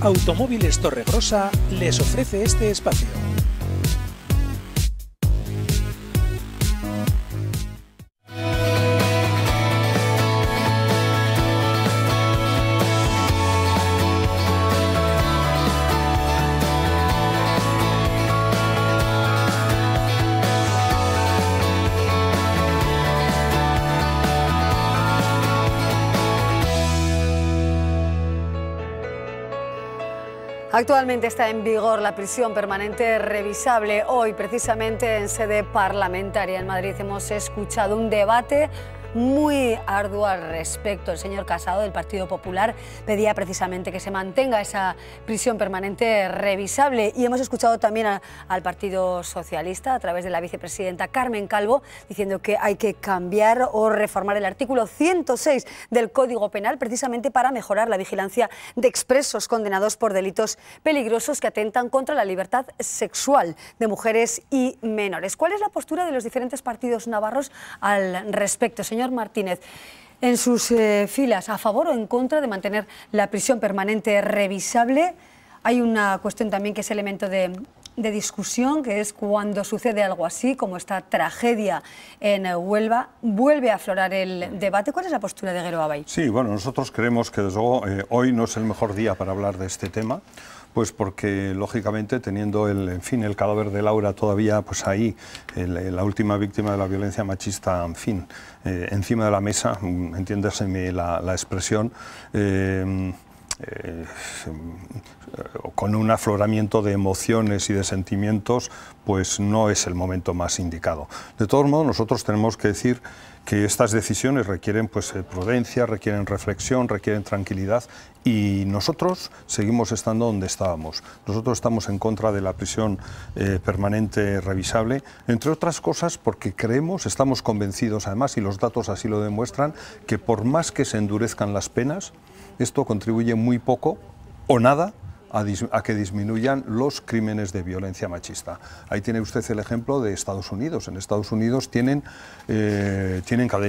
Automóviles Torregrosa les ofrece este espacio. Actualmente está en vigor la prisión permanente revisable. Hoy, precisamente en sede parlamentaria en Madrid, hemos escuchado un debate muy arduo al respecto. El señor Casado, del Partido Popular, pedía precisamente que se mantenga esa prisión permanente revisable, y hemos escuchado también al Partido Socialista, a través de la vicepresidenta Carmen Calvo, diciendo que hay que cambiar o reformar el artículo 106 del Código Penal, precisamente para mejorar la vigilancia de expresos condenados por delitos peligrosos que atentan contra la libertad sexual de mujeres y menores. ¿Cuál es la postura de los diferentes partidos navarros al respecto, señor Martínez? En sus filas, ¿a favor o en contra de mantener la prisión permanente revisable? Hay una cuestión también que es elemento de discusión, que es cuando sucede algo así, como esta tragedia en Huelva, vuelve a aflorar el debate. ¿Cuál es la postura de Gero Abay? Sí, bueno, nosotros creemos que desde luego hoy no es el mejor día para hablar de este tema. Pues porque, lógicamente, teniendo el cadáver de Laura todavía pues ahí, la última víctima de la violencia machista, encima de la mesa, entiéndaseme la expresión, con un afloramiento de emociones y de sentimientos, pues no es el momento más indicado. De todos modos, nosotros tenemos que decir que estas decisiones requieren pues prudencia, requieren reflexión, requieren tranquilidad, y nosotros seguimos estando donde estábamos. Nosotros estamos en contra de la prisión permanente revisable, entre otras cosas porque creemos, estamos convencidos además, y los datos así lo demuestran, que por más que se endurezcan las penas, esto contribuye muy poco o nada a que disminuyan los crímenes de violencia machista. Ahí tiene usted el ejemplo de Estados Unidos. En Estados Unidos tienen pena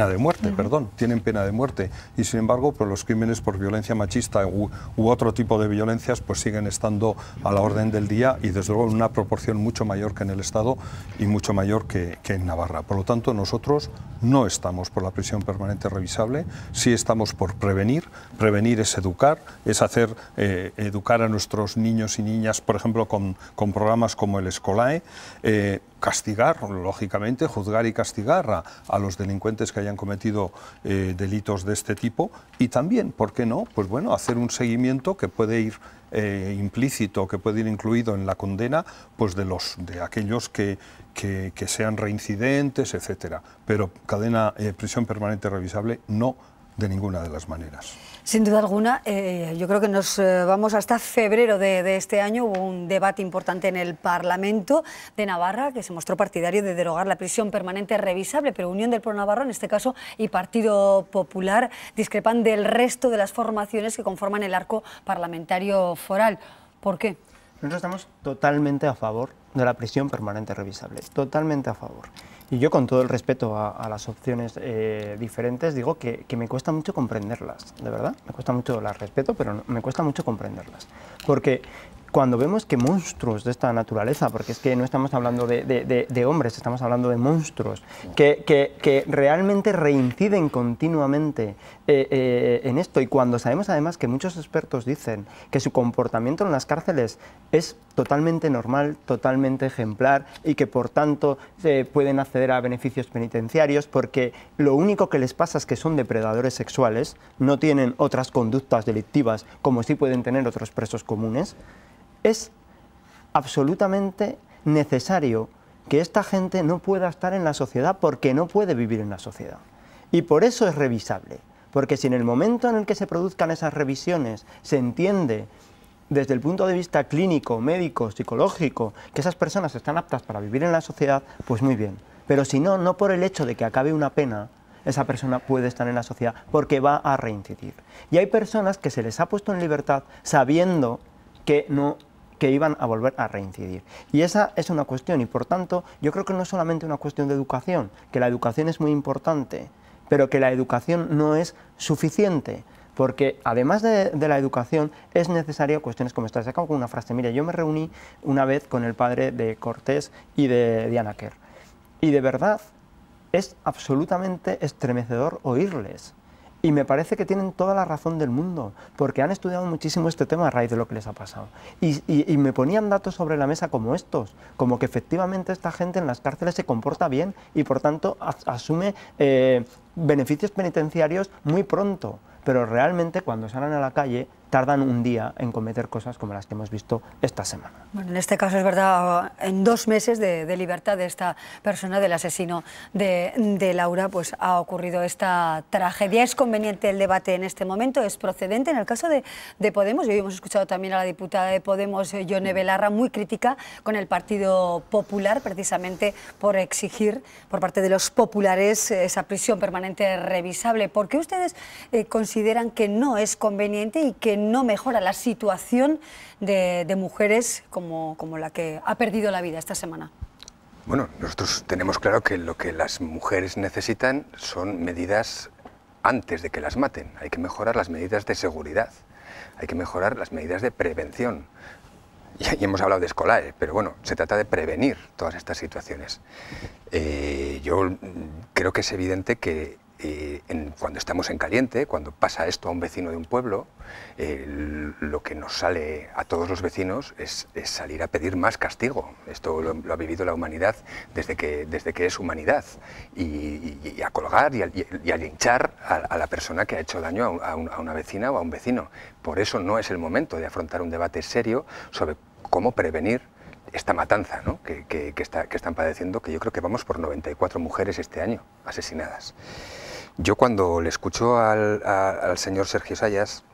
de muerte, tienen pena de muerte, y sin embargo pues los crímenes por violencia machista u otro tipo de violencias pues siguen estando a la orden del día, y desde luego en una proporción mucho mayor que en el Estado y mucho mayor que en Navarra. Por lo tanto, nosotros no estamos por la prisión permanente revisable, sí estamos por prevenir. Prevenir es educar, es educar a nuestros niños y niñas, por ejemplo, con programas como el Escolae, castigar, lógicamente, juzgar y castigar a los delincuentes que hayan cometido delitos de este tipo, y también, ¿por qué no?, pues bueno, hacer un seguimiento que puede ir implícito, que puede ir incluido en la condena, pues de aquellos que sean reincidentes, etcétera. Pero prisión permanente revisable, no, de ninguna de las maneras. Sin duda alguna, yo creo que nos vamos hasta febrero de este año. Hubo un debate importante en el Parlamento de Navarra, que se mostró partidario de derogar la prisión permanente revisable, pero Unión del Pueblo Navarro, en este caso, y Partido Popular discrepan del resto de las formaciones que conforman el arco parlamentario foral. ¿Por qué? Nosotros estamos totalmente a favor de la prisión permanente revisable, totalmente a favor. Y yo, con todo el respeto a las opciones diferentes, digo que me cuesta mucho comprenderlas, de verdad. Me cuesta mucho, las respeto, pero me cuesta mucho comprenderlas. Porque cuando vemos que monstruos de esta naturaleza, porque es que no estamos hablando de hombres, estamos hablando de monstruos, que realmente reinciden continuamente en esto, y cuando sabemos además que muchos expertos dicen que su comportamiento en las cárceles es totalmente normal, totalmente ejemplar, y que por tanto pueden acceder a beneficios penitenciarios porque lo único que les pasa es que son depredadores sexuales, no tienen otras conductas delictivas como sí pueden tener otros presos comunes, es absolutamente necesario que esta gente no pueda estar en la sociedad, porque no puede vivir en la sociedad. Y por eso es revisable, porque si en el momento en el que se produzcan esas revisiones se entiende desde el punto de vista clínico, médico, psicológico, que esas personas están aptas para vivir en la sociedad, pues muy bien. Pero si no, no por el hecho de que acabe una pena, esa persona puede estar en la sociedad, porque va a reincidir. Y hay personas que se les ha puesto en libertad sabiendo que iban a volver a reincidir. Y esa es una cuestión, y por tanto yo creo que no es solamente una cuestión de educación, que la educación es muy importante, pero que la educación no es suficiente, porque además de la educación es necesario cuestiones como estas. Acabo con una frase. Mire, yo me reuní una vez con el padre de Cortés y de Diana Quer, y de verdad es absolutamente estremecedor oírles. Y me parece que tienen toda la razón del mundo, porque han estudiado muchísimo este tema a raíz de lo que les ha pasado. Y me ponían datos sobre la mesa como estos, como que efectivamente esta gente en las cárceles se comporta bien y por tanto asume beneficios penitenciarios muy pronto, pero realmente cuando salen a la calle tardan un día en cometer cosas como las que hemos visto esta semana. Bueno, en este caso es verdad, en 2 meses de libertad de esta persona, del asesino de Laura, pues ha ocurrido esta tragedia. ¿Es conveniente el debate en este momento? ¿Es procedente? En el caso de Podemos, y hoy hemos escuchado también a la diputada de Podemos, Yone Belarra, muy crítica con el Partido Popular, precisamente por exigir por parte de los populares esa prisión permanente revisable. ¿Por qué ustedes consideran que no es conveniente y que no mejora la situación de mujeres como la que ha perdido la vida esta semana? Bueno, nosotros tenemos claro que lo que las mujeres necesitan son medidas antes de que las maten. Hay que mejorar las medidas de seguridad, hay que mejorar las medidas de prevención. Y hemos hablado de escolares, pero bueno, se trata de prevenir todas estas situaciones. Yo creo que es evidente que cuando estamos en caliente, cuando pasa esto a un vecino de un pueblo, lo que nos sale a todos los vecinos es salir a pedir más castigo. Esto lo ha vivido la humanidad desde que es humanidad, y a colgar y a linchar a la persona que ha hecho daño a una vecina o a un vecino. Por eso no es el momento de afrontar un debate serio sobre cómo prevenir esta matanza, ¿no? que están padeciendo, que yo creo que vamos por 94 mujeres este año asesinadas. Yo cuando le escucho al señor Sergio Sayas,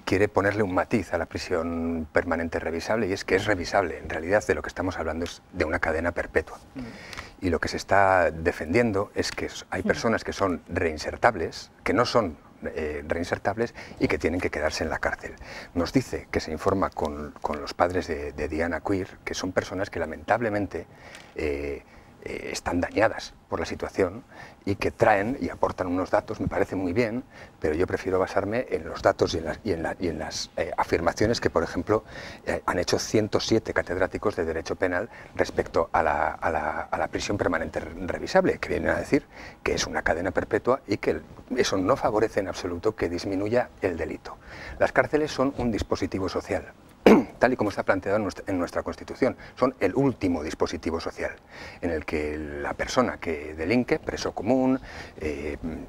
quiere ponerle un matiz a la prisión permanente revisable, y es que es revisable. En realidad de lo que estamos hablando es de una cadena perpetua. Y lo que se está defendiendo es que hay personas que son reinsertables, que no son reinsertables y que tienen que quedarse en la cárcel. Nos dice que se informa con los padres de Diana Quer, que son personas que lamentablemente están dañadas por la situación y que traen y aportan unos datos, me parece muy bien, pero yo prefiero basarme en los datos y en las afirmaciones que, por ejemplo, han hecho 107 catedráticos de Derecho Penal respecto a la prisión permanente revisable, que vienen a decir que es una cadena perpetua y que eso no favorece en absoluto que disminuya el delito. Las cárceles son un dispositivo social, tal y como está planteado en nuestra Constitución. Son el último dispositivo social en el que la persona que delinque, preso común,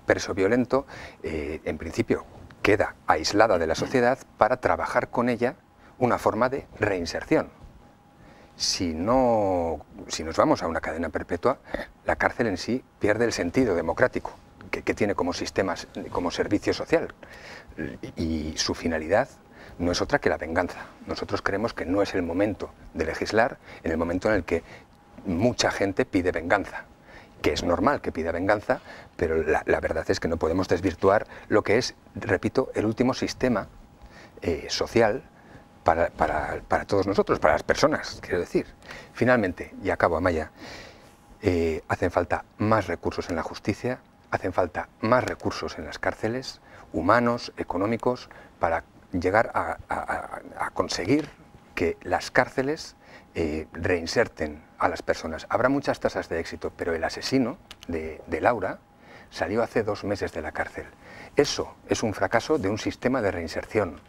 preso violento, en principio queda aislada de la sociedad para trabajar con ella una forma de reinserción. Si nos vamos a una cadena perpetua, la cárcel en sí pierde el sentido democrático que tiene como sistema, como servicio social, y su finalidad no es otra que la venganza. Nosotros creemos que no es el momento de legislar en el momento en el que mucha gente pide venganza, que es normal que pida venganza, pero la verdad es que no podemos desvirtuar lo que es, repito, el último sistema social para todos nosotros, para las personas, quiero decir. Finalmente, y acabo, Amaya, hacen falta más recursos en la justicia, hacen falta más recursos en las cárceles, humanos, económicos, para llegar a conseguir que las cárceles reinserten a las personas. Habrá muchas tasas de éxito, pero el asesino de Laura salió hace 2 meses de la cárcel. Eso es un fracaso de un sistema de reinserción.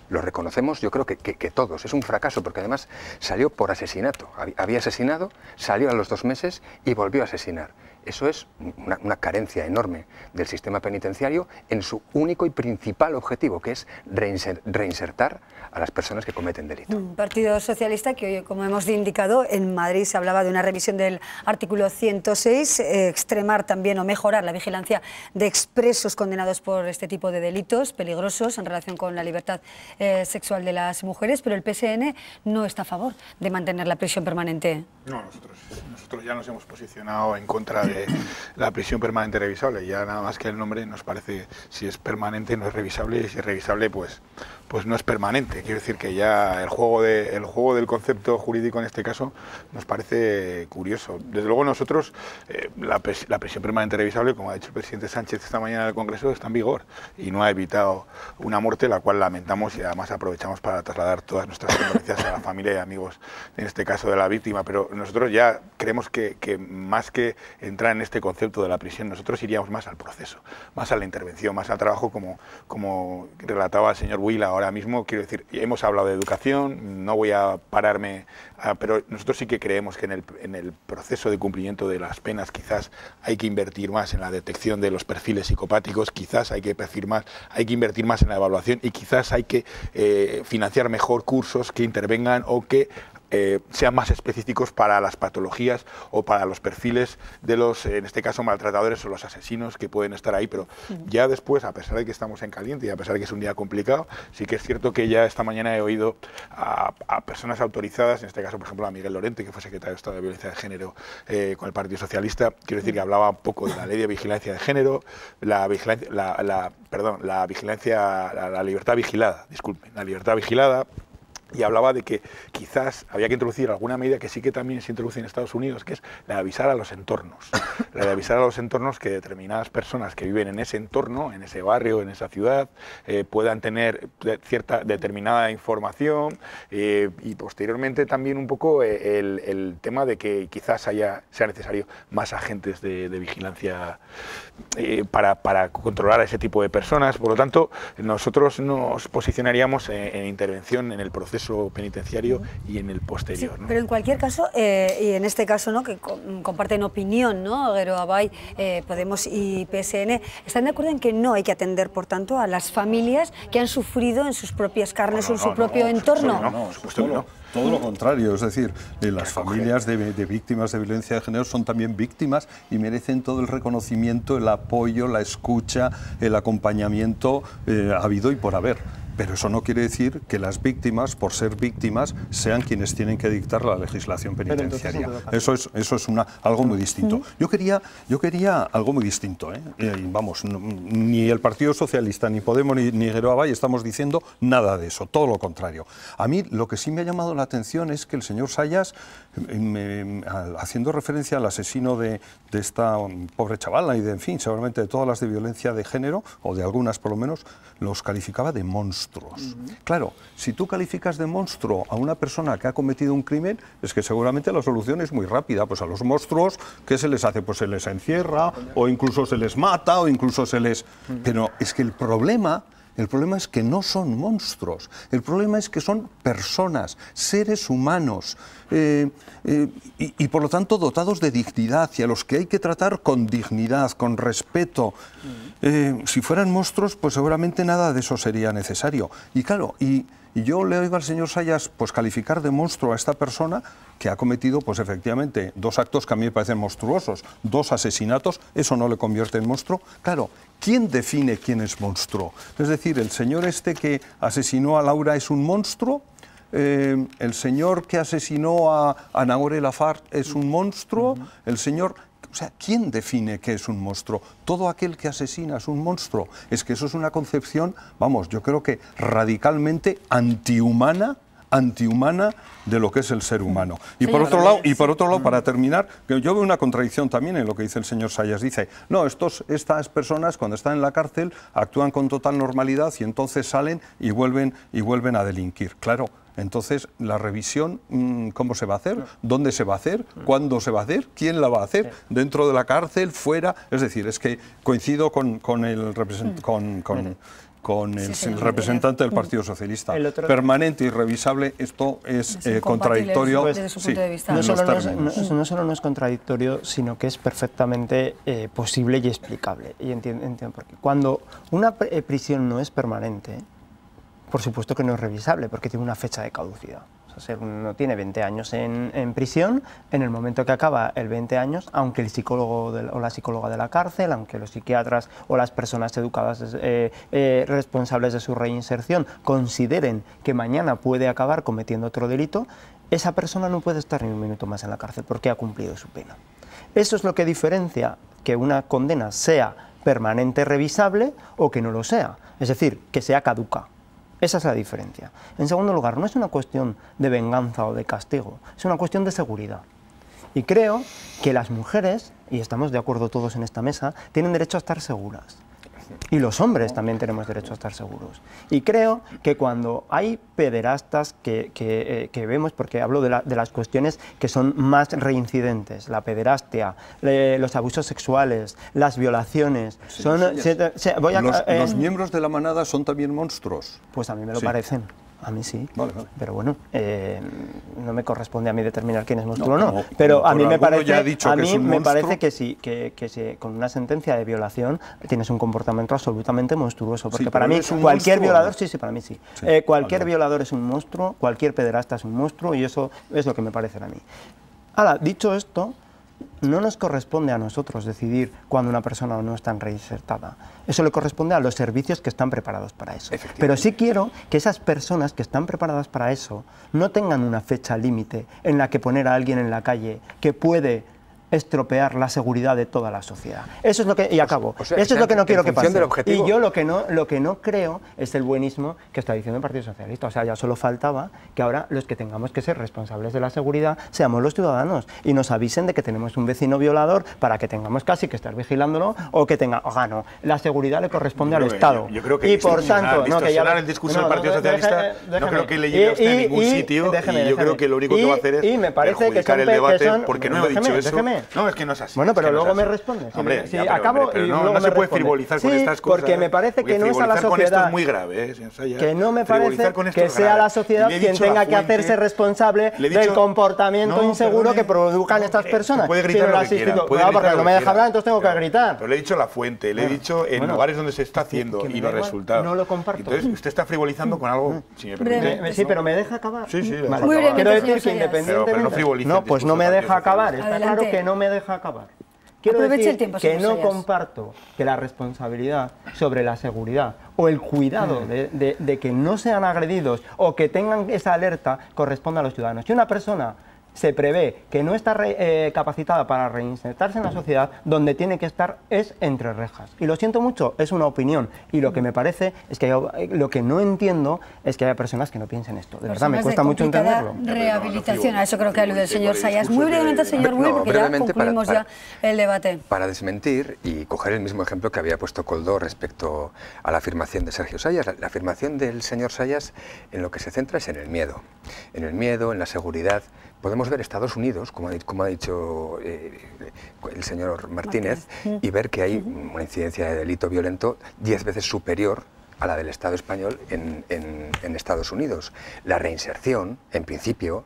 Lo reconocemos, yo creo que todos. Es un fracaso porque además salió por asesinato. Había asesinado, salió a los 2 meses y volvió a asesinar. Eso es una carencia enorme del sistema penitenciario en su único y principal objetivo, que es reinsertar a las personas que cometen delito. Un Partido Socialista que hoy, como hemos indicado, en Madrid se hablaba de una revisión del artículo 106, extremar también o mejorar la vigilancia de expresos condenados por este tipo de delitos peligrosos en relación con la libertad sexual de las mujeres, pero el PSN no está a favor de mantener la prisión permanente. No, nosotros ya nos hemos posicionado en contra de la prisión permanente revisable. Ya nada más que el nombre nos parece, si es permanente no es revisable, y si es revisable pues no es permanente. Quiero decir que ya el juego del concepto jurídico en este caso nos parece curioso. Desde luego nosotros, la prisión permanente revisable, como ha dicho el presidente Sánchez esta mañana en el Congreso, está en vigor y no ha evitado una muerte, la cual lamentamos, y además aprovechamos para trasladar todas nuestras condolencias a la familia y amigos, en este caso de la víctima. Pero nosotros ya creemos que más que entrar en este concepto de la prisión, nosotros iríamos más al proceso, más a la intervención, más al trabajo, como relataba el señor Huila ahora mismo. Quiero decir, hemos hablado de educación, no voy a pararme, pero nosotros sí que creemos que en el proceso de cumplimiento de las penas quizás hay que invertir más en la detección de los perfiles psicopáticos, quizás hay que invertir más en la evaluación, y quizás hay que financiar mejor cursos que intervengan o que sean más específicos para las patologías o para los perfiles de los, en este caso, maltratadores o los asesinos que pueden estar ahí. Pero ya después, a pesar de que estamos en caliente y a pesar de que es un día complicado, sí que es cierto que ya esta mañana he oído a personas autorizadas, en este caso, por ejemplo, a Miguel Lorente, que fue secretario de Estado de Violencia de Género con el Partido Socialista. Quiero decir que hablaba un poco de la ley de vigilancia de género, la libertad vigilada, disculpen, la libertad vigilada. Y hablaba de que quizás había que introducir alguna medida que sí que también se introduce en Estados Unidos, que es la de avisar a los entornos. La de avisar a los entornos que determinadas personas que viven en ese entorno, en ese barrio, en esa ciudad, puedan tener cierta determinada información, y posteriormente también un poco el tema de que quizás sea necesario más agentes de vigilancia para controlar a ese tipo de personas. Por lo tanto, nosotros nos posicionaríamos en intervención en el proceso penitenciario y en el posterior. Sí, ¿no? pero en cualquier caso, y en este caso, ¿no?, que comparten opinión, ¿no?, Geroabay, Podemos y PSN, están de acuerdo en que no hay que atender, por tanto, a las familias que han sufrido en sus propias carnes o en su propio entorno. Todo lo contrario, es decir, las familias de víctimas de violencia de género son también víctimas y merecen todo el reconocimiento, el apoyo, la escucha, el acompañamiento habido y por haber. Pero eso no quiere decir que las víctimas, por ser víctimas, sean quienes tienen que dictar la legislación penitenciaria. Eso es algo muy distinto. Yo quería algo muy distinto, vamos, ni el Partido Socialista, ni Podemos, ni Geroabay estamos diciendo nada de eso, todo lo contrario. A mí lo que sí me ha llamado la atención es que el señor Sayas, haciendo referencia al asesino de esta pobre chavala y de, en fin, seguramente de todas las de violencia de género, o de algunas por lo menos, los calificaba de monstruos. Claro, si tú calificas de monstruo a una persona que ha cometido un crimen, es que seguramente la solución es muy rápida. Pues a los monstruos, ¿qué se les hace? Pues se les encierra, o incluso se les mata, o incluso se les... Pero es que el problema es que no son monstruos, el problema es que son personas, seres humanos, y por lo tanto dotados de dignidad, y a los que hay que tratar con dignidad, con respeto. Si fueran monstruos, pues seguramente nada de eso sería necesario. Y claro, y yo le oigo al señor Sayas pues calificar de monstruo a esta persona que ha cometido, pues efectivamente, 2 actos que a mí me parecen monstruosos, 2 asesinatos, eso no le convierte en monstruo. Claro, ¿quién define quién es monstruo? Es decir, ¿el señor este que asesinó a Laura es un monstruo? ¿El señor que asesinó a Nagore Lafar es un monstruo? El señor... O sea, ¿quién define qué es un monstruo? ¿Todo aquel que asesina es un monstruo? Es que eso es una concepción, vamos, yo creo que radicalmente antihumana de lo que es el ser humano. Y por otro lado, para terminar, yo veo una contradicción también en lo que dice el señor Sayas. Dice, no, estas personas cuando están en la cárcel actúan con total normalidad y entonces salen y vuelven a delinquir. Claro. Entonces, la revisión, ¿cómo se va a hacer? ¿Dónde se va a hacer? ¿Cuándo se va a hacer? ¿Quién la va a hacer? ¿Dentro de la cárcel? ¿Fuera? Es decir, es que coincido con el representante del Partido Socialista. Permanente y revisable, esto es contradictorio. Desde su punto de vista. No solo no es contradictorio, sino que es perfectamente posible y explicable. Y entiendo por qué. Cuando una prisión no es permanente, por supuesto que no es revisable, porque tiene una fecha de caducidad. O sea, uno tiene 20 años en prisión, en el momento que acaba el 20 años, aunque el psicólogo o la psicóloga de la cárcel, aunque los psiquiatras o las personas educadas responsables de su reinserción consideren que mañana puede acabar cometiendo otro delito, esa persona no puede estar ni un minuto más en la cárcel porque ha cumplido su pena. Eso es lo que diferencia que una condena sea permanente revisable o que no lo sea, es decir, que sea caduca. Esa es la diferencia. En segundo lugar, no es una cuestión de venganza o de castigo, es una cuestión de seguridad. Y creo que las mujeres, y estamos de acuerdo todos en esta mesa, tienen derecho a estar seguras. Y los hombres también tenemos derecho a estar seguros. Y creo que cuando hay pederastas que vemos, porque hablo de las cuestiones que son más reincidentes, la pederastia, los abusos sexuales, las violaciones... Sí, son, sí, los miembros de la manada son también monstruos. Pues a mí me lo parecen. A mí sí, vale. Pero bueno, no me corresponde a mí determinar quién es monstruo o no, pero a mí me parece que sí, que con una sentencia de violación tienes un comportamiento absolutamente monstruoso, porque para mí cualquier violador, para mí sí, cualquier violador es un monstruo, cualquier pederasta es un monstruo, y eso es lo que me parece a mí. Ahora, dicho esto, no nos corresponde a nosotros decidir cuando una persona no está reinsertada. Eso le corresponde a los servicios que están preparados para eso. Pero sí quiero que esas personas que están preparadas para eso no tengan una fecha límite en la que poner a alguien en la calle que puede estropear la seguridad de toda la sociedad. Eso es lo que, y acabo, eso es lo que no quiero que pase. Y yo lo que no creo es el buenismo que está diciendo el Partido Socialista. O sea, ya solo faltaba que ahora los que tengamos que ser responsables de la seguridad seamos los ciudadanos y nos avisen de que tenemos un vecino violador para que tengamos casi que estar vigilándolo o que tenga, no, la seguridad le corresponde al Estado. Yo creo que y por tanto, el discurso del Partido Socialista no creo que le lleve a usted a ningún sitio, y yo creo que lo único que va a hacer es perjudicar el debate, porque no he dicho eso. No, es que no es así. Bueno, pero luego me respondes. Hombre, no se puede frivolizar con estas cosas. Porque me parece que no es a la sociedad. Con esto es muy grave, que no me parece que sea la sociedad quien tenga que hacerse responsable del comportamiento inseguro que produzcan estas personas. Puede gritar lo que quiera. Porque no me deja hablar, entonces tengo que gritar. Pero le he dicho la fuente, le he dicho en lugares donde se está haciendo y los resultados. No lo comparto. Entonces usted está frivolizando con algo, si me permite. Sí, pero me deja acabar. Sí, quiero decir que independientemente... Pero no frivolice. No, pues no me deja acabar. Está claro que no me deja acabar. Quiero decir que no comparto que la responsabilidad sobre la seguridad o el cuidado de que no sean agredidos o que tengan esa alerta corresponda a los ciudadanos. Si una persona se prevé que no está capacitada para reinsertarse en la sociedad, donde tiene que estar es entre rejas. Y lo siento mucho, es una opinión. Y lo que me parece es que lo que no entiendo es que haya personas que no piensen esto. De verdad, me cuesta mucho entenderlo. Rehabilitación, a eso creo que alude el señor Sayas. Muy brevemente, señor Will, porque ya concluimos ya el debate. Para desmentir y coger el mismo ejemplo que había puesto Koldo respecto a la afirmación de Sergio Sayas. La afirmación del señor Sayas en lo que se centra es en el miedo. En el miedo, en la seguridad. Podemos ver Estados Unidos, como ha dicho el señor Martínez, y ver que hay una incidencia de delito violento 10 veces superior a la del Estado español en Estados Unidos. La reinserción, en principio,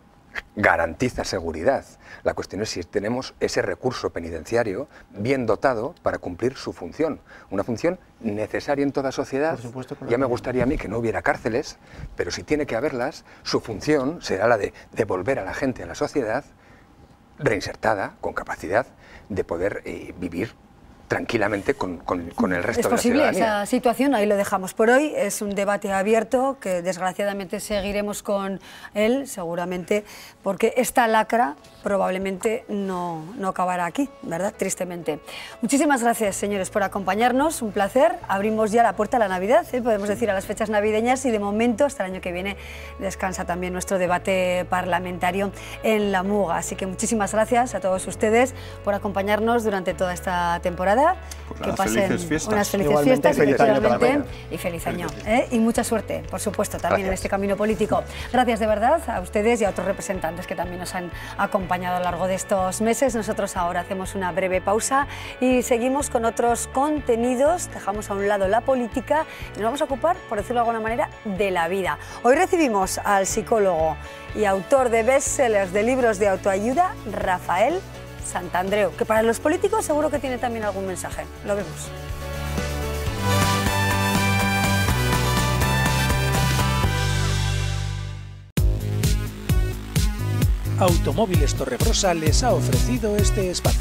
garantiza seguridad. La cuestión es si tenemos ese recurso penitenciario bien dotado para cumplir su función. Una función necesaria en toda sociedad. Por supuesto que ya me gustaría a mí que no hubiera cárceles, pero si tiene que haberlas, su función será la de devolver a la gente a la sociedad reinsertada, con capacidad de poder vivir tranquilamente con el resto de la ciudadanía. Es posible esa situación, ahí lo dejamos por hoy. Es un debate abierto que desgraciadamente seguiremos con él, seguramente, porque esta lacra probablemente no acabará aquí, ¿verdad? Tristemente. Muchísimas gracias, señores, por acompañarnos, un placer. Abrimos ya la puerta a la Navidad, podemos decir, a las fechas navideñas, y de momento, hasta el año que viene, descansa también nuestro debate parlamentario en la Muga. Así que muchísimas gracias a todos ustedes por acompañarnos durante toda esta temporada. Pues que pasen unas felices igualmente, fiestas, efectivamente, y feliz año. Y mucha suerte, por supuesto, también en este camino político. Gracias de verdad a ustedes y a otros representantes que también nos han acompañado a lo largo de estos meses. Nosotros ahora hacemos una breve pausa y seguimos con otros contenidos. Dejamos a un lado la política y nos vamos a ocupar, por decirlo de alguna manera, de la vida. Hoy recibimos al psicólogo y autor de bestsellers de libros de autoayuda, Rafael Santandreu, que para los políticos seguro que tiene también algún mensaje. Lo vemos. Automóviles Torregrosa les ha ofrecido este espacio.